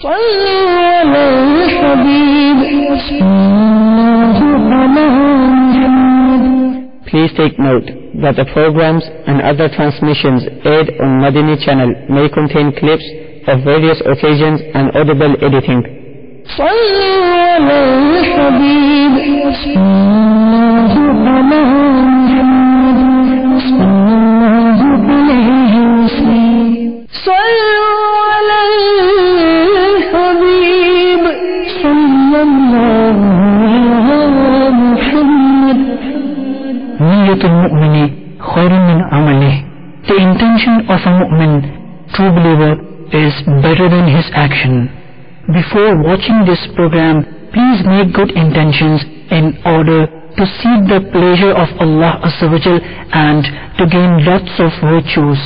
Please take note that the programs and other transmissions aired on Madani channel may contain clips of various occasions and audible editing. The intention of a mu'min, true believer, is better than his action. Before watching this program, please make good intentions in order to seek the pleasure of Allah Azza wa Jal and to gain lots of virtues.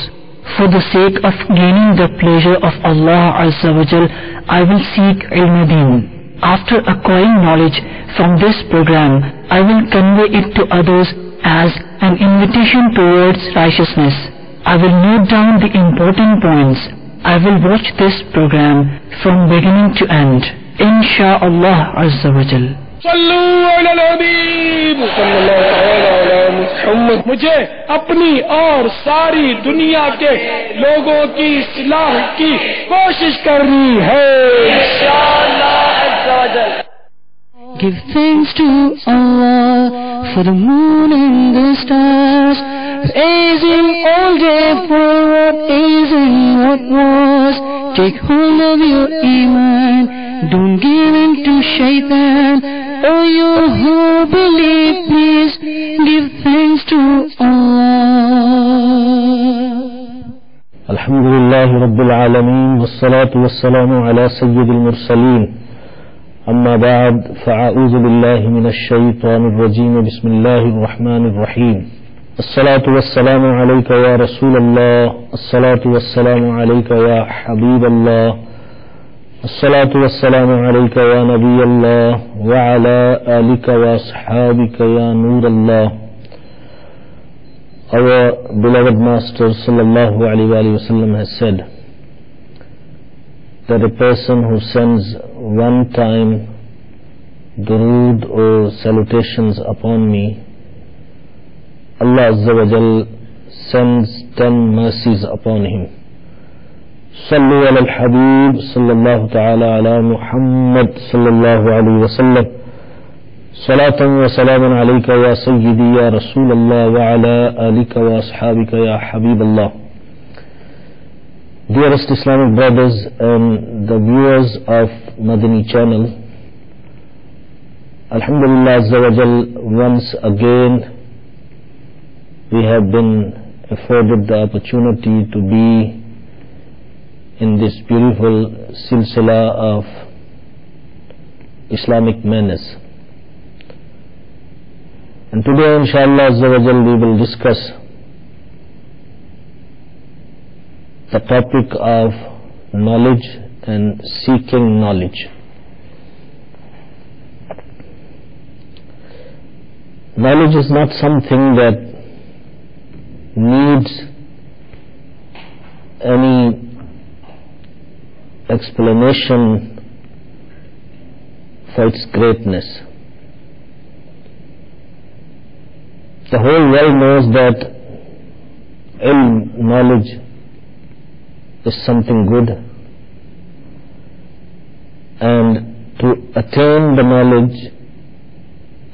For the sake of gaining the pleasure of Allah Azza wa Jal, I will seek ilm-e-deen. After acquiring knowledge from this program, I will convey it to others as an invitation towards righteousness. I will note down the important points. I will watch this program from beginning to end. Insha'Allah Azza wa Jal. मुझे अपनी और सारी दुनिया के लोगों की इस्लाह की कोशिश करनी है इंशाअल्लाह अज़्ज़ा व जल. Give thanks to Allah for the moon and the stars, praising all day for what is and what was. Take hold of your iman, don't give in to shaitan. Oh, you who believe, please give thanks to Allah. Alhamdulillah Rabbil Alameen, wassalatu wassalamu ala sayyidil mursaleen. أما بعد فأعوذ بالله من الشيطان الرجيم بسم الله الرحمن الرحيم. الصلاة والسلام عليك يا رسول الله، الصلاة والسلام عليك يا حبيب الله، الصلاة والسلام عليك يا نبي الله وعلى آلك وأصحابك يا نور الله. Our beloved Master sallallahu alaihi wasallam has said that a person who sends one time durood or salutations upon me, Allah Azza wa Jal sends 10 mercies upon him. Sallu ala al-Habib sallallahu ta'ala ala Muhammad sallallahu alayhi wa sallam. Salatan wa salaman alayka ya Sayyidi ya Rasulallah wa ala alika wa ashabika ya Habib Allah. Dearest Islamic brothers and the viewers of Madani channel, Alhamdulillah Azza wa Jal, once again we have been afforded the opportunity to be in this beautiful silsila of Islamic manners. And today inshallah Azza wa Jal we will discuss the topic of knowledge and seeking knowledge. Knowledge is not something that needs any explanation for its greatness. The whole world knows that knowledge is something good, and to attain the knowledge,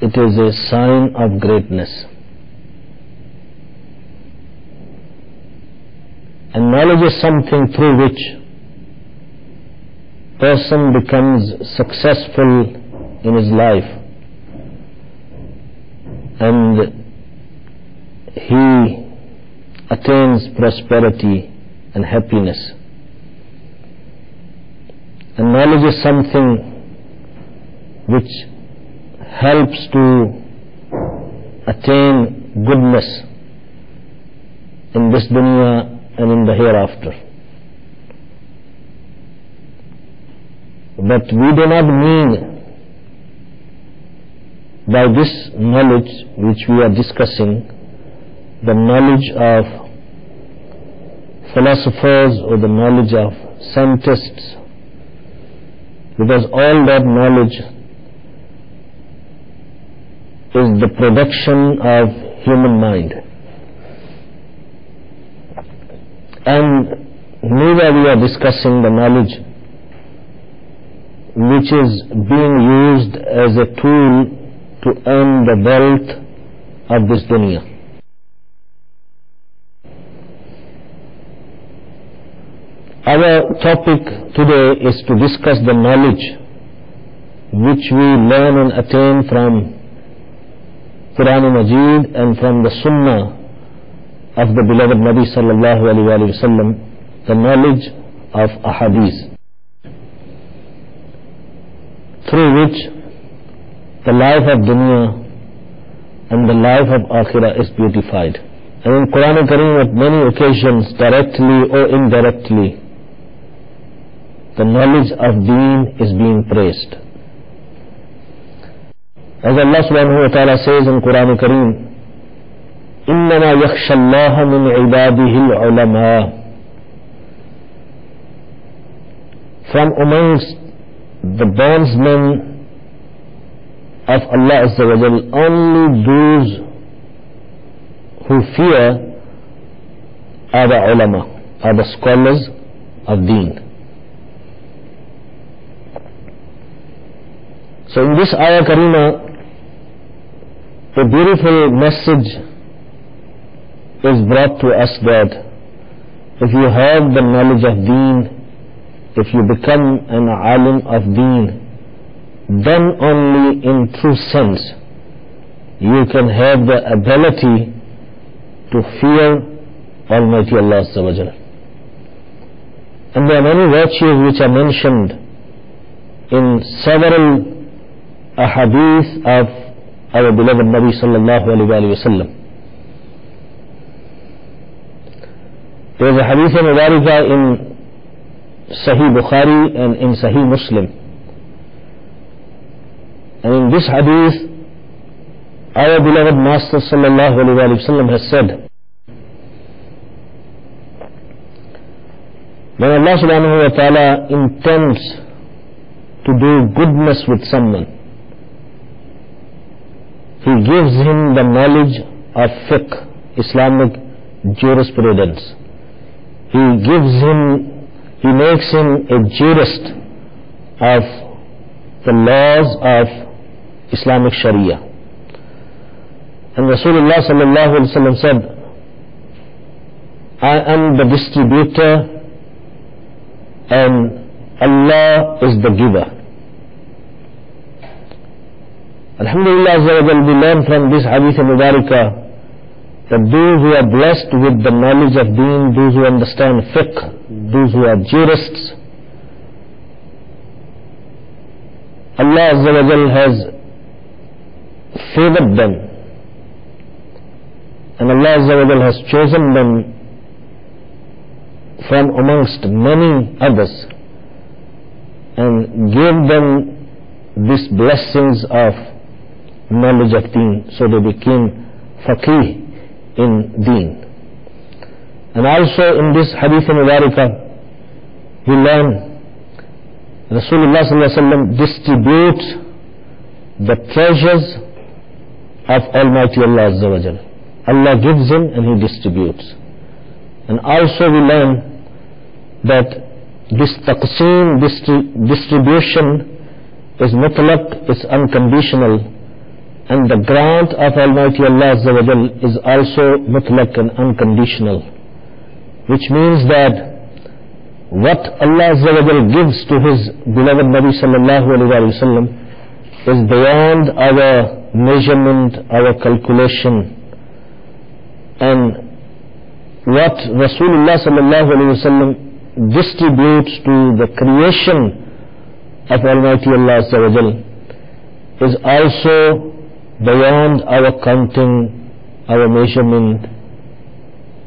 it is a sign of greatness. And knowledge is something through which person becomes successful in his life, and he attains prosperity and happiness. And knowledge is something which helps to attain goodness in this dunya and in the hereafter. But we do not mean by this knowledge which we are discussing the knowledge of philosophers or the knowledge of scientists because all that knowledge is the production of human mind. And neither we are discussing the knowledge which is being used as a tool to earn the wealth of this dunya. Our topic today is to discuss the knowledge which we learn and attain from Quran Majid and from the Sunnah of the beloved Nabi sallallahu alaihi wasallam, the knowledge of ahadith, through which the life of dunya and the life of akhirah is beautified. And in Quran Kareem, at many occasions, directly or indirectly, the knowledge of deen is being praised. As Allah subhanahu wa ta'ala says in Quran Kareem, إِنَّمَا يَخْشَى اللَّهَ مِنْ عِبَادِهِ الْعُلَمَاءِ. From amongst the bondsmen of Allah Azza wa Jal, only those who fear are the ulama, are the scholars of deen. So in this ayah karima, a beautiful message is brought to us that if you have the knowledge of deen, if you become an alim of deen, then only in true sense you can have the ability to fear Almighty Allah Azza wa Jalla. And there are many virtues which are mentioned in several ahadith of our beloved Nabi sallallahu alaihi wasallam. There is a hadith mubarakah in Sahih Bukhari and in Sahih Muslim. And in this hadith, our beloved Master sallallahu alaihi wasallam has said, when Allah subhanahu wa ta'ala intends to do goodness with someone, He gives him the knowledge of fiqh, Islamic jurisprudence. He makes him a jurist of the laws of Islamic Sharia. And Rasulullah sallallahu alaihi wasallam said, I am the distributor and Allah is the giver. Alhamdulillah, we learn from this hadith mubarakah that those who are blessed with the knowledge of deen, those who understand fiqh, those who are jurists, Allah Azza wa Jal has favored them, and Allah Azza wa Jal has chosen them from amongst many others and gave them these blessings of knowledge of deen, so they became faqih in deen. And also in this hadith mubarakah we learn Rasulullah sallallahu alaihi wasallam distributes the treasures of Almighty Allah Azza wa Jal. Allah gives him and He distributes. And also we learn that this taqseem, distribution is mutlaq, is unconditional, and the grant of Almighty Allah Azza wa Jal is also mutlaq and unconditional, which means that what Allah Azza wa Jal gives to His beloved Nabi sallallahu alaihi wasallam is beyond our measurement, our calculation. And what Rasulullah sallallahu alaihi wasallam distributes to the creation of Almighty Allah Azza wa Jal is also beyond our counting, our measurement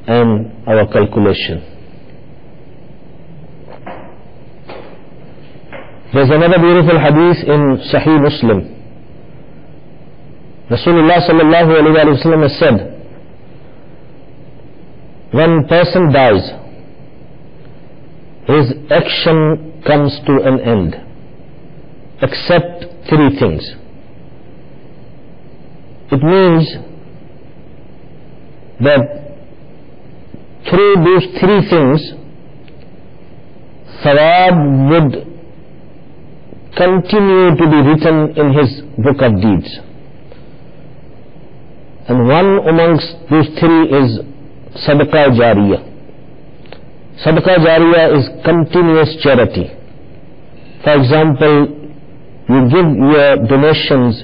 and our calculation. There's another beautiful hadith in Sahih Muslim. Rasulullah sallallahu alaihi wasallam has said, when a person dies, his action comes to an end. except three things. It means that through those three things, thawab would continue to be written in his book of deeds. And one amongst those three is sadaqah jariyah. Sadaqah jariyah is continuous charity. For example, you give your donations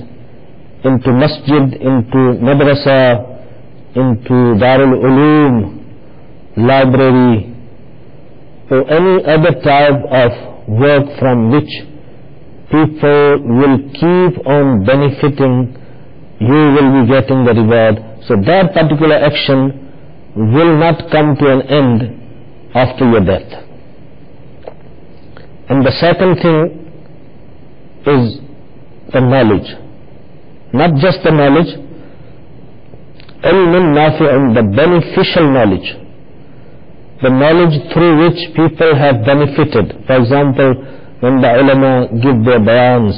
into masjid, into madrasa, into Darul Uloom, library, or any other type of work from which people will keep on benefiting, you will be getting the reward. So that particular action will not come to an end after your death. And the second thing is the knowledge. Not just the knowledge, ilmun nafi'un, the beneficial knowledge. The knowledge through which people have benefited. For example, when the ulama give their bayans,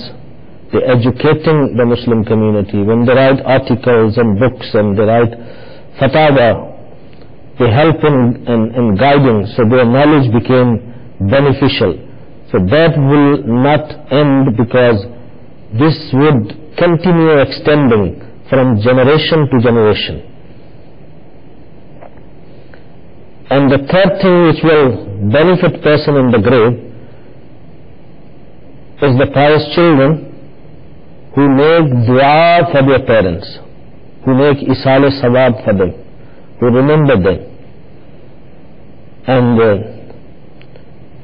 they are educating the Muslim community. When they write articles and books and they write fatwa, they help in guiding, so their knowledge became beneficial. So that will not end, because this would continue extending from generation to generation. And the third thing which will benefit person in the grave is the pious children who make dua for their parents, who make isal sawab for them, who remember them. And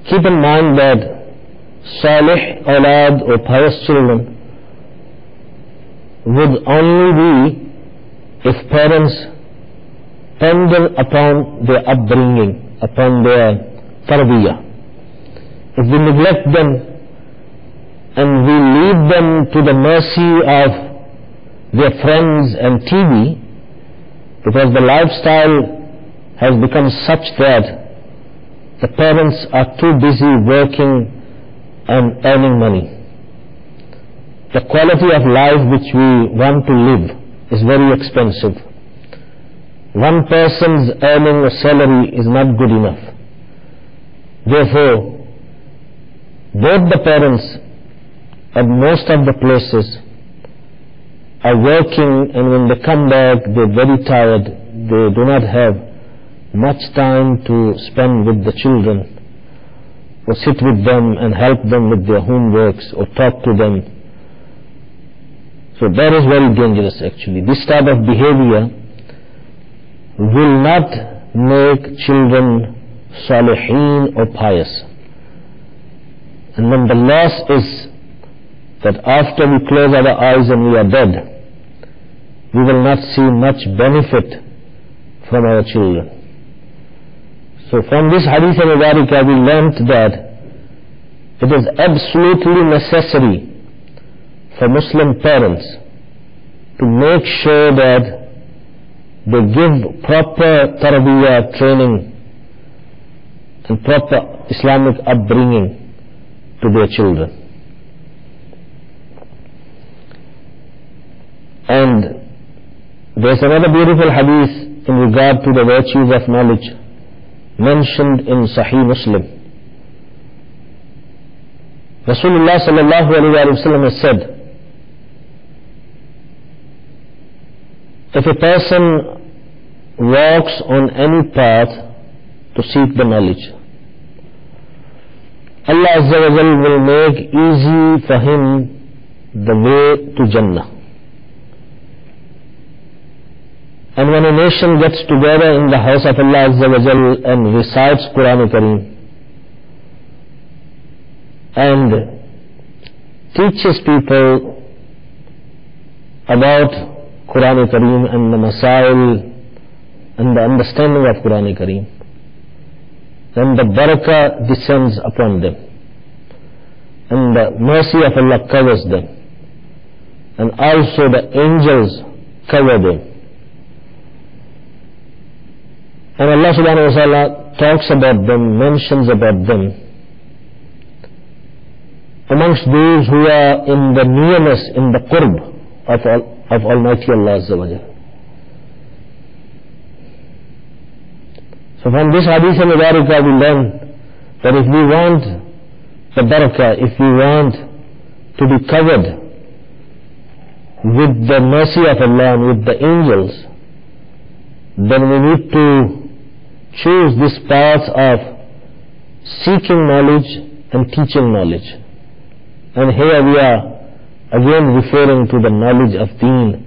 keep in mind that salih awlad or pious children would only be if parents ponder upon their upbringing, upon their tarbiyah. If we neglect them and we leave them to the mercy of their friends and TV, because the lifestyle has become such that the parents are too busy working and earning money. The quality of life which we want to live is very expensive. One person's earning a salary is not good enough. Therefore, both the parents at most of the places are working, and when they come back, they're very tired. They do not have much time to spend with the children, or sit with them and help them with their homeworks, or talk to them. So that is very dangerous actually. This type of behavior will not make children salihin or pious. And then the loss is that after we close our eyes and we are dead, we will not see much benefit from our children. So from this hadith al-Mubarakah we learnt that it is absolutely necessary for Muslim parents to make sure that they give proper tarbiyah training and proper Islamic upbringing to their children. And there's another beautiful hadith in regard to the virtues of knowledge mentioned in Sahih Muslim. Rasulullah sallallahu alaihi wasallam has said, if a person walks on any path to seek the knowledge, Allah Azza wa Jal will make easy for him the way to Jannah. And when a nation gets together in the house of Allah Azza wa Jal and recites Quran Kareem and teaches people about Quran Kareem and the Masail and the understanding of Quran Kareem, then the barakah descends upon them and the mercy of Allah covers them, and also the angels cover them. And Allah subhanahu wa ta'ala talks about them, mentions about them. amongst those who are in the nearness, in the qurb of Almighty Allah Azza wa Jal. So from this hadith al-Mubarakah we learn that if we want the barakah, if we want to be covered with the mercy of Allah and with the angels, then we need to choose this path of seeking knowledge and teaching knowledge. And here we are again referring to the knowledge of Deen,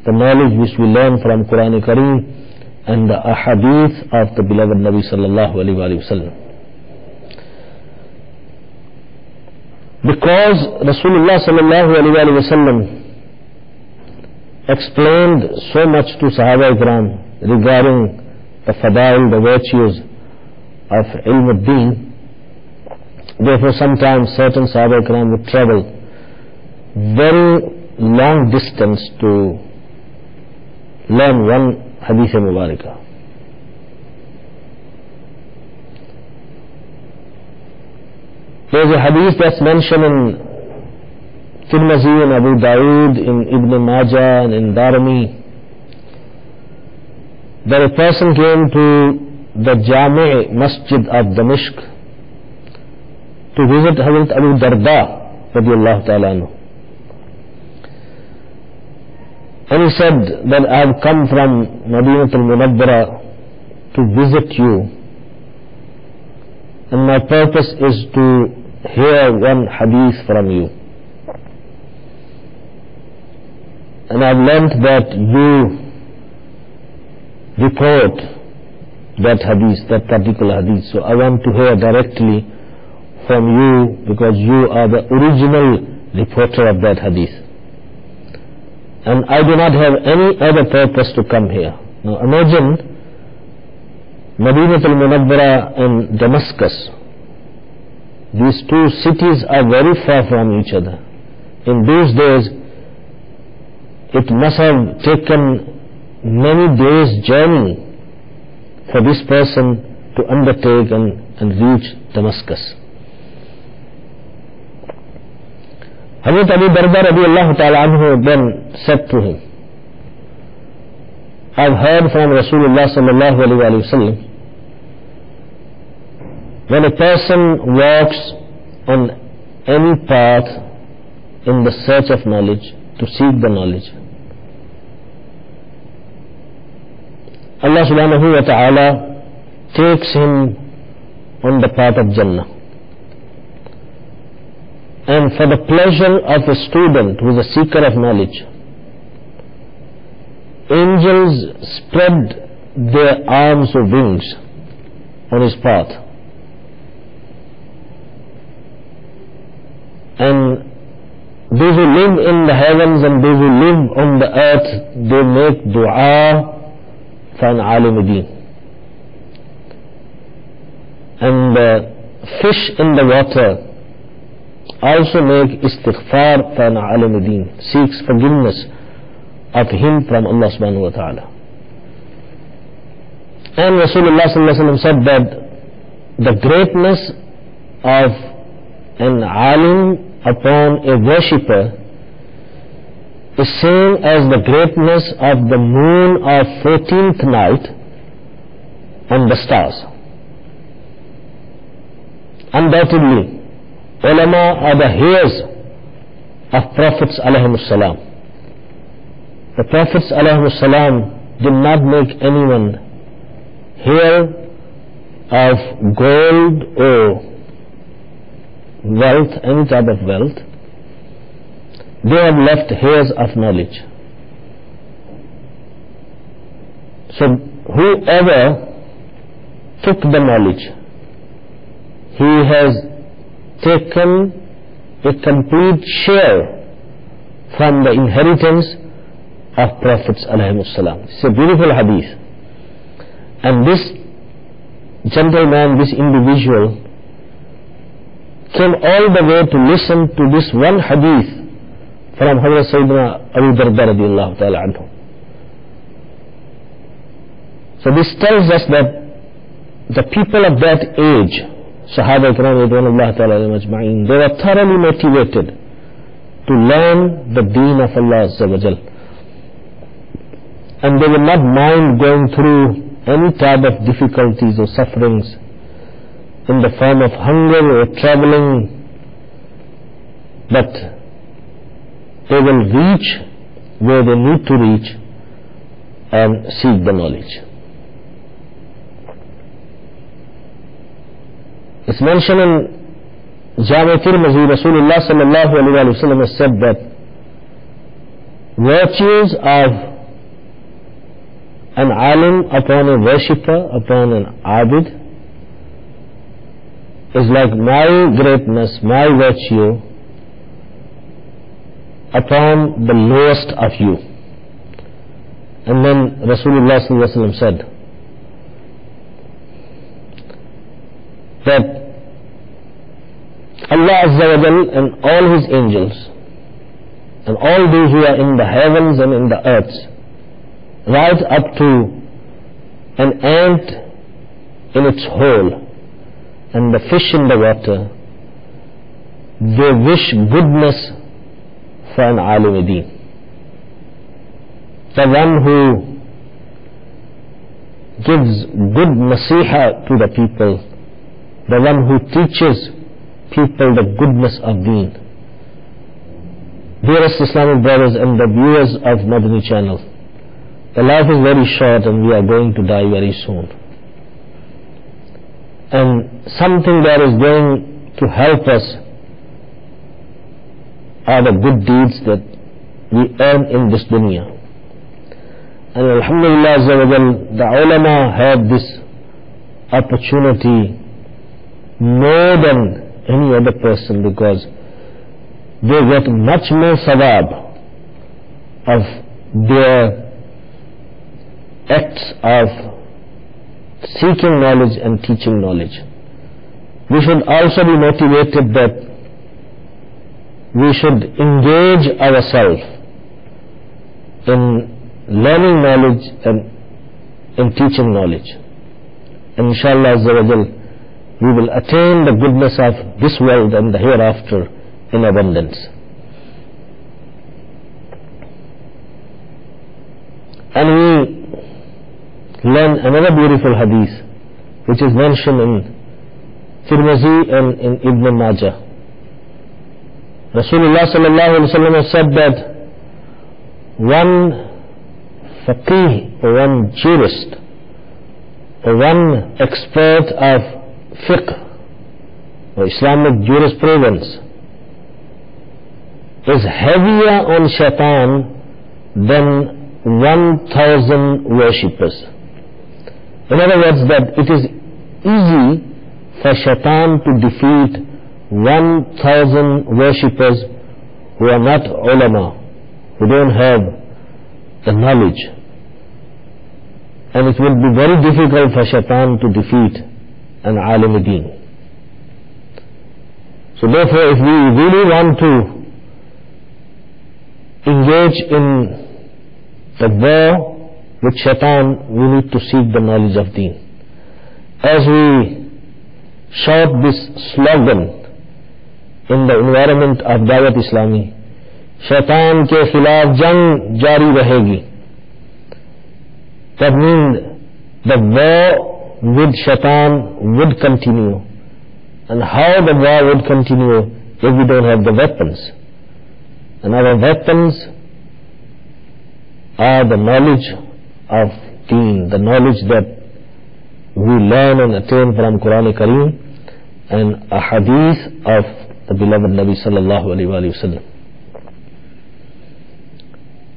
the knowledge which we learn from Quran Kareem and the ahadith of the beloved Nabi sallallahu alaihi wasallam. Because Rasulullah sallallahu alaihi wasallam explained so much to Sahaba Ikram regarding the fadail, the virtues of ilm al-Deen, therefore sometimes certain Sahaba Ikram would travel very long distance to learn one hadith al-Mubarakah. There is a hadith that's mentioned in Tirmidhi, in Abu Dawood, in Ibn Majah, and in Darimi, that a person came to the Jami' Masjid of Damashq to visit Hazrat Abu Darda radiyallahu ta'ala anhu. And he said that I have come from Madinat al-Munawwara to visit you, and my purpose is to hear one hadith from you. And I have learnt that you report that hadith, that particular hadith. So I want to hear directly from you because you are the original reporter of that hadith. And I do not have any other purpose to come here. Now imagine Madinat al-Munawwara and Damascus. These two cities are very far from each other. In those days, it must have taken many days' journey for this person to undertake and reach Damascus. Hazrat Abu Darda radiyallahu ta'ala anhu then said to him, I have heard from Rasulullah sallallahu alaihi wasallam, when a person walks on any path in the search of knowledge, to seek the knowledge, Allah subhanahu wa ta'ala takes him on the path of Jannah. And for the pleasure of a student who is a seeker of knowledge, angels spread their arms or wings on his path. And those who live in the heavens and those who live on the earth, they make dua for an alim deen. And the fish in the water also make istighfar for an alim deen, seeks forgiveness of him from Allah subhanahu wa ta'ala. And Rasulullah sallallahu alaihi wasallam said that the greatness of an alim upon a worshipper is same as the greatness of the moon of 14th night on the stars. Undoubtedly, ulama are the heirs of Prophets alayhimus salam. The Prophets alayhimus salam did not make anyone heir of gold or wealth, any type of wealth. They have left heirs of knowledge. So whoever took the knowledge, he has taken a complete share from the inheritance of Prophets alayhimus salam. It's a beautiful hadith. And this gentleman, this individual, came all the way to listen to this one hadith from Hazrat Sayyidina Abu Darda radiyallahu ta'ala anhu. So this tells us that the people of that age, Sahaba Ikram Ridwanullah Ta'ala Ajma'in, they were thoroughly motivated to learn the deen of Allah Azza wa Jal. And they will not mind going through any type of difficulties or sufferings in the form of hunger or traveling, but they will reach where they need to reach and seek the knowledge. It's mentioned in Jami' Tirmidhi, Rasulullah sallallahu alaihi wasallam has said that virtues of an alim upon a worshipper, upon an abid, is like my greatness, my virtue upon the lowest of you. And then Rasulullah sallallahu alaihi wasallam said that Allah Azza wa Jal and all His angels and all those who are in the heavens and in the earth, right up to an ant in its hole and the fish in the water, they wish goodness for an alim deen, the one who gives good nasiha to the people, the one who teaches people the goodness of deen. Dearest Islamic brothers and the viewers of Madani channel, the life is very short and we are going to die very soon. And something that is going to help us are the good deeds that we earn in this dunya. And Alhamdulillah Azza wa Jal, the ulama have this opportunity more than any other person, because they get much more sawab of their acts of seeking knowledge and teaching knowledge. We should also be motivated that we should engage ourselves in learning knowledge and in teaching knowledge. And inshallah Azza wa Jal, we will attain the goodness of this world and the hereafter in abundance. And we learn another beautiful hadith which is mentioned in Tirmidhi and in Ibn Majah. Rasulullah sallallahu alaihi wasallam has said that one faqih or one jurist or one expert of fiqh or Islamic jurisprudence is heavier on shaitan than 1,000 worshippers. In other words, that it is easy for shaitan to defeat 1,000 worshippers who are not ulama, who don't have the knowledge. And it will be very difficult for shaitan to defeat an alim deen. So therefore, if we really want to engage in the war with shaitan, we need to seek the knowledge of deen. As we shout this slogan in the environment of Dawat Islami, shaitan ke khilaf jang jari rahegi. That means the war with shaitan would continue. And how the war would continue if we don't have the weapons? And our weapons are the knowledge of deen, the knowledge that we learn and attain from Quran Kareem and a hadith of the beloved Nabi sallallahu alaihi wasallam.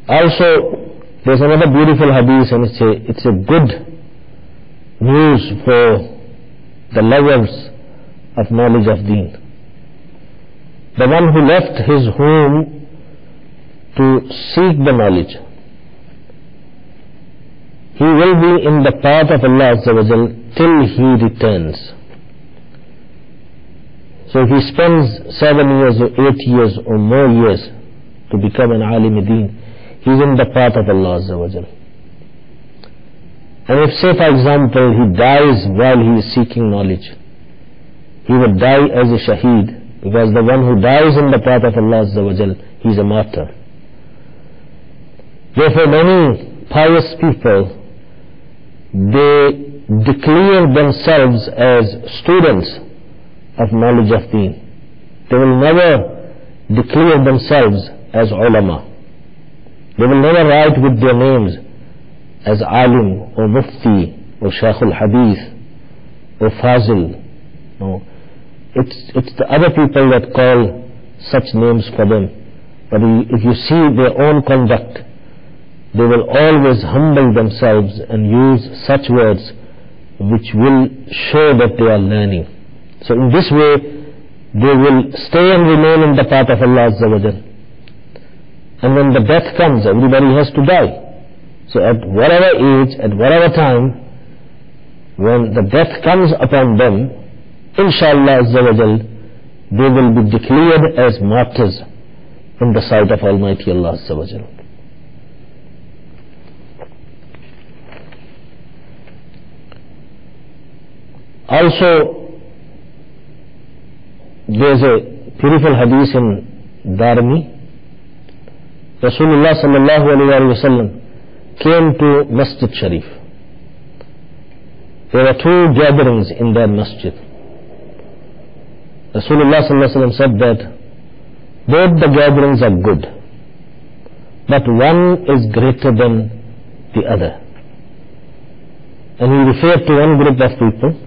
Also, there's another beautiful hadith, and it's a good news for the lovers of knowledge of deen. The one who left his home to seek the knowledge, he will be in the path of Allah Azza wa Jal till he returns. So if he spends 7 years or 8 years or more years to become an alim deen, he is in the path of Allah Azza wa Jal. And if, say for example, he dies while he is seeking knowledge, he would die as a shaheed, because the one who dies in the path of Allah Azza wa Jal, he is a martyr. Therefore many pious people, they declare themselves as students of knowledge of deen. They will never declare themselves as ulama. They will never write with their names as alim or mufti or shaykh al-hadith or fazil. No. It's the other people that call such names for them. But if you see their own conduct, they will always humble themselves and use such words which will show that they are learning. So in this way, they will stay and remain in the path of Allah Azza wa Jal. And when the death comes, everybody has to die. So at whatever age, at whatever time, when the death comes upon them, inshallah Azza wa Jal, they will be declared as martyrs in the sight of Almighty Allah Azza wa Jal. Also, there is a beautiful hadith in Darmi. Rasulullah sallallahu alayhi wa sallam came to Masjid Sharif. There were two gatherings in that masjid. Rasulullah sallallahu alayhi wa sallam said that both the gatherings are good, but one is greater than the other. And he referred to one group of people.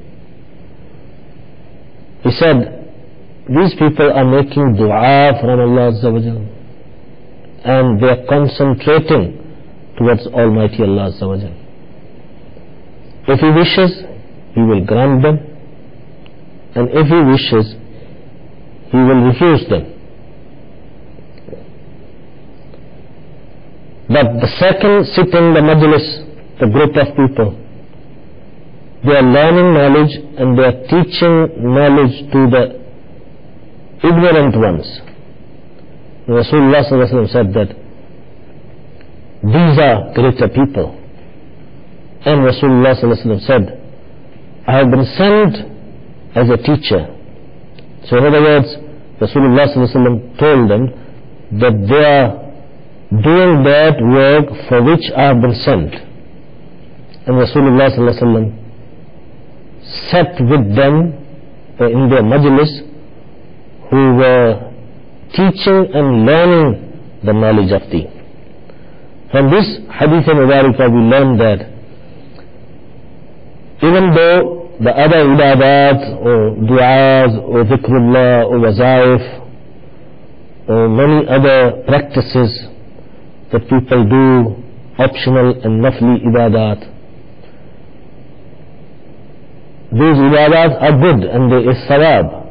He said, these people are making dua from Allah Azza wa Jal, and they are concentrating towards Almighty Allah Azza wa Jal. If He wishes, He will grant them, and if He wishes, He will refuse them. But the second sit in the majlis, the group of people, they are learning knowledge and they are teaching knowledge to the ignorant ones. Rasulullah sallallahu alaihi wasallam said that these are greater people. And Rasulullah sallallahu alaihi wasallam said, I have been sent as a teacher. So in other words, Rasulullah sallallahu alaihi wasallam told them that they are doing that work for which I have been sent. And Rasulullah sallallahu alaihi wasallam sat with them in their majlis who were teaching and learning the knowledge of deen. From this hadith al-Mubarakah we learn that even though the other ibadat or du'as or dhikrullah or wazaif or many other practices that people do, optional and nafli ibadat, these ibadat are good and there is sawab.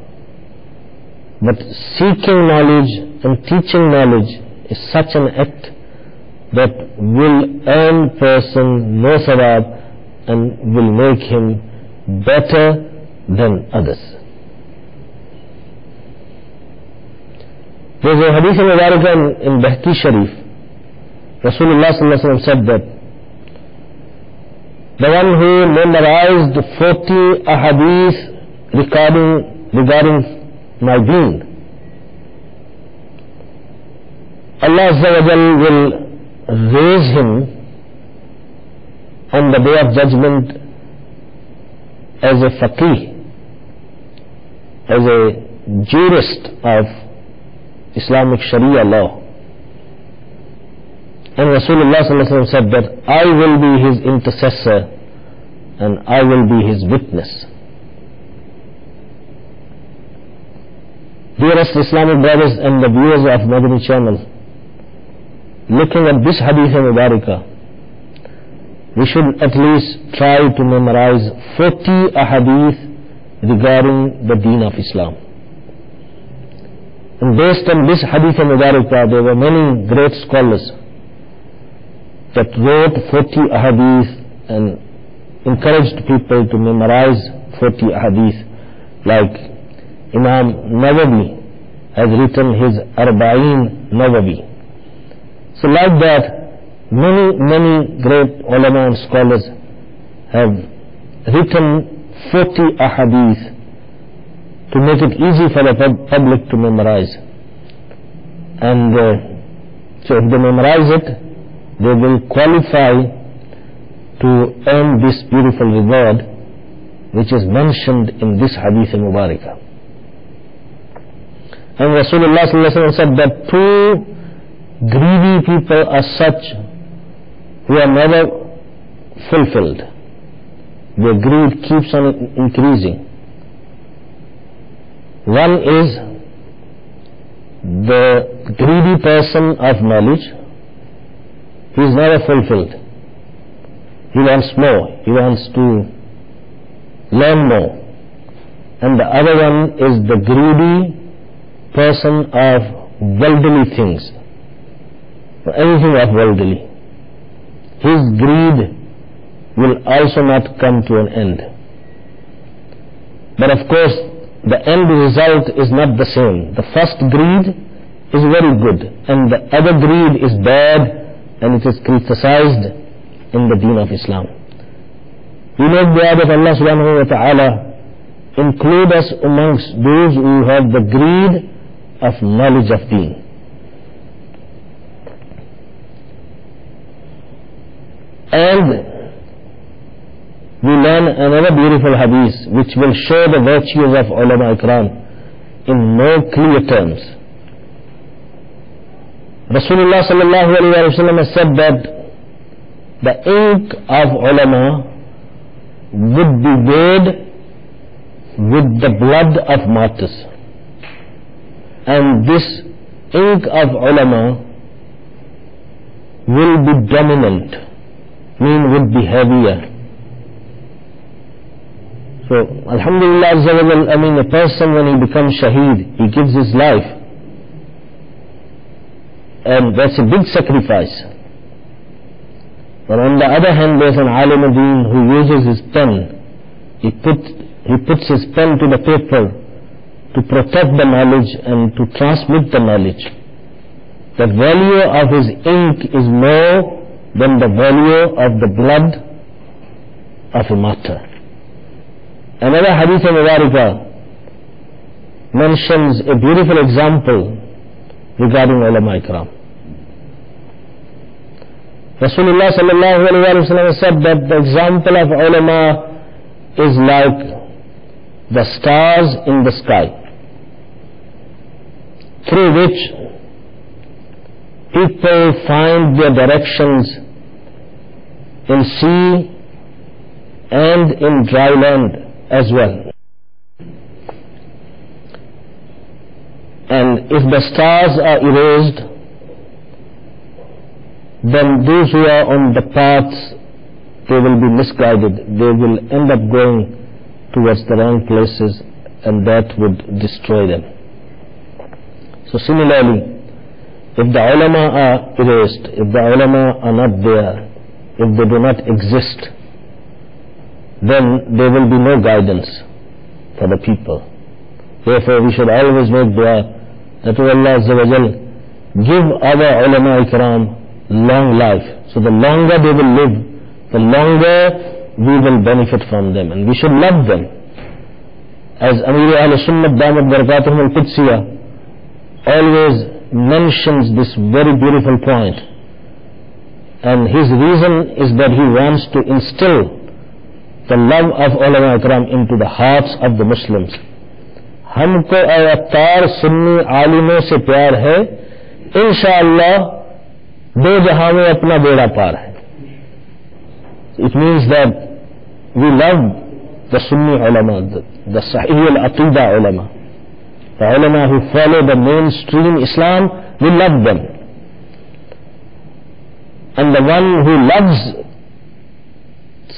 But seeking knowledge and teaching knowledge is such an act that will earn person no sawab and will make him better than others. There is a hadith al-Mubarakah in Bahki Sharif. Rasulullah sallallahu alaihi wasallam said that the one who memorized 40 ahadith regarding my deen, Allah Azza wa Jal will raise him on the day of judgment as a faqih, as a jurist of Islamic Sharia law. And Rasulullah sallallahu alaihi wasallam said that I will be his intercessor and I will be his witness. Dearest Islamic brothers and the viewers of Madani channel, looking at this hadith al-Mubarakah, we should at least try to memorize 40 ahadith regarding the deen of Islam. And based on this hadith al-Mubarakah, there were many great scholars that wrote 40 ahadith and encouraged people to memorize 40 ahadith, like Imam Nawawi has written his Arba'in Nawawi. So like that, many great ulama and scholars have written 40 ahadith to make it easy for the public to memorize. And so if they memorize it, they will qualify to earn this beautiful reward which is mentioned in this hadith Mubarakah. And Rasulullah sallallahu alaihi wasallam said that two greedy people are such who are never fulfilled. Their greed keeps on increasing. One is the greedy person of knowledge. He is never fulfilled. He wants more. He wants to learn more. And the other one is the greedy person of worldly things. Anything of worldly. His greed will also not come to an end. But of course, the end result is not the same. The first greed is very good, and the other greed is bad, and it is criticized in the deen of Islam. We make dua that Allah subhanahu wa ta'ala include us amongst those who have the greed of knowledge of deen. And we learn another beautiful hadith which will show the virtues of ulama ikram in more clear terms. Rasulullah sallallahu alaihi wasallam has said that the ink of ulama would be weighed with the blood of martyrs, and this ink of ulama will be dominant, would be heavier. So, alhamdulillah, a person when he becomes shaheed, he gives his life, and that's a big sacrifice. But on the other hand, there's an alim ad-deen who uses his pen. He puts his pen to the paper to protect the knowledge and to transmit the knowledge. The value of his ink is more than the value of the blood of a martyr. Another hadith Mubarakah mentions a beautiful example regarding ulama ikram. Rasulullah sallallahu alaihi wasallam said that the example of ulama is like the stars in the sky, through which people find their directions in sea and in dry land as well. And if the stars are erased, then those who are on the paths, they will be misguided. They will end up going towards the wrong places, and that would destroy them. So similarly, if the ulama are erased, if the ulama are not there, if they do not exist, then there will be no guidance for the people. Therefore, we should always make dua that Allah Azza wa Jal give our ulama ikram long life. So the longer they will live, the longer we will benefit from them, and we should love them. As Amir al-Sunnah Damat Barakatuhum al-Qudsiyah always mentions this very beautiful point, and his reason is that he wants to instill the love of ulama ikram into the hearts of the Muslims. हमको अवतार सुन्नी आलिमों से प्यार है, इंशाअल्लाह दो जहां में अपना बेड़ा पार है. It means that we love the Sunni ulama, the Sahih al-Aqidah ulama, the ulama who follow the mainstream Islam. We love them, and the one who loves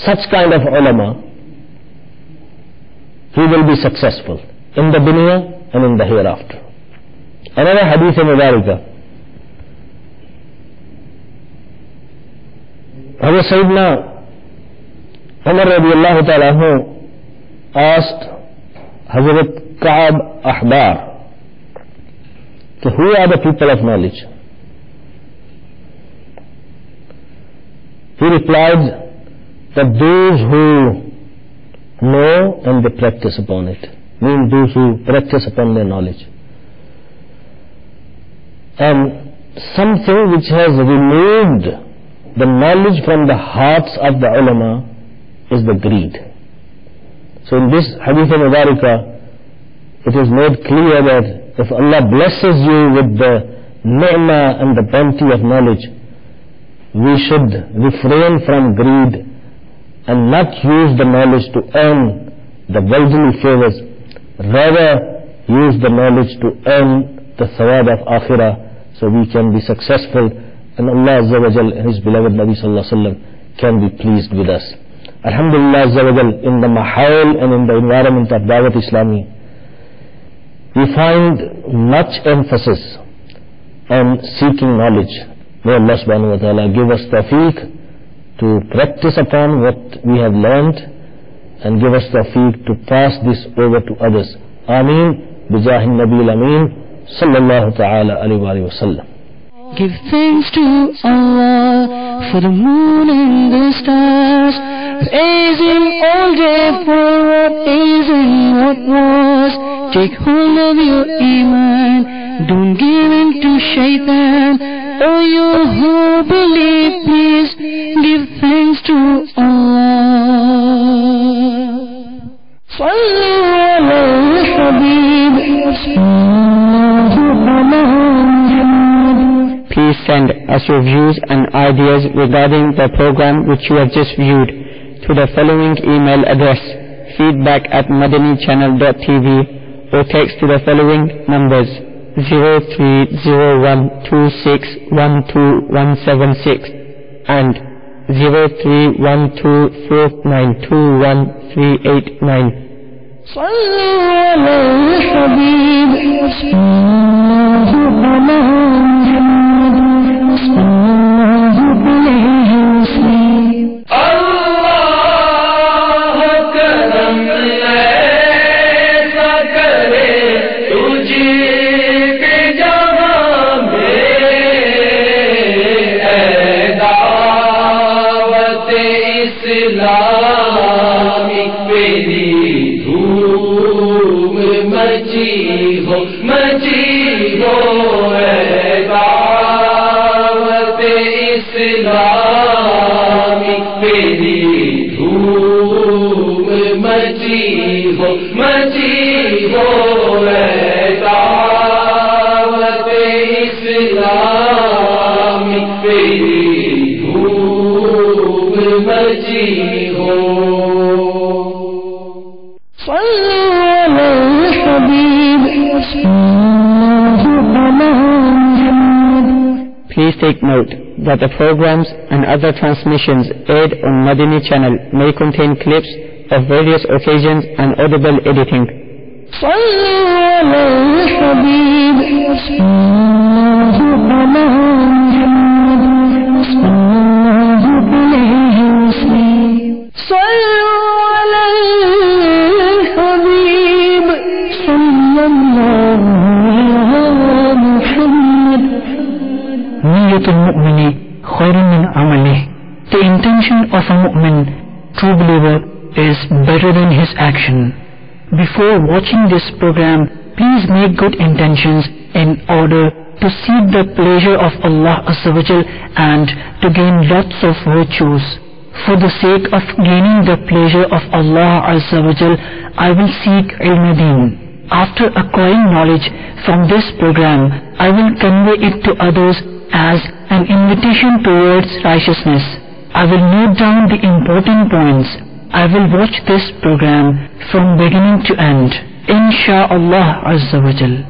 such kind of ulama, he will be successful in the dunya and in the hereafter. Another hadith Mubarakah, Hazrat Sayyidina Umar radiallahu ta'ala anhu asked Hazrat Ka'ab Ahbar, so who are the people of knowledge? He replied that those who know and they practice upon it. means those who practice upon their knowledge. And something which has removed the knowledge from the hearts of the ulama is the greed. So in this hadith of Mubarakah, it is made clear that if Allah blesses you with the ni'mah and the bounty of knowledge, we should refrain from greed and not use the knowledge to earn the worldly favors, rather use the knowledge to earn the thawab of akhirah, so we can be successful and Allah Azza wa Jal and His beloved Nabi Sallallahu Alaihi Wasallam can be pleased with us. Alhamdulillah Azza wa Jal, in the mahal and in the environment of Dawat Islami, we find much emphasis on seeking knowledge. May Allah subhanahu wa ta'ala give us tawfiq to practice upon what we have learned and give us tawfiq to pass this over to others. Ameen. Bijahin Nabil Ameen. Sallallahu ta'ala alayhi wa sallam. Give thanks to Allah for the moon and the stars. Praise Him all day for what is and what was. Take hold of your iman, don't give in to shaitan. Oh, you who believe, please give thanks to Allah. Sallu ala al-Habib. Please send us your views and ideas regarding the program which you have just viewed to the following email address: feedback@madanichannel.tv, or text to the following numbers: 030126127176 and 0312492139. صلوا على الحبيب Please take note that the programs and other transmissions aired on Madani channel may contain clips of various occasions and audible editing. The intention of a mu'min, true believer, is better than his action. Before watching this program, please make good intentions in order to seek the pleasure of Allah Azza wa Jal and to gain lots of virtues. For the sake of gaining the pleasure of Allah Azza wa Jal, I will seek ilm-e-deen. After acquiring knowledge from this program, I will convey it to others as an invitation towards righteousness. I will note down the important points. I will watch this program from beginning to end. Insha'Allah Azza wa Jal.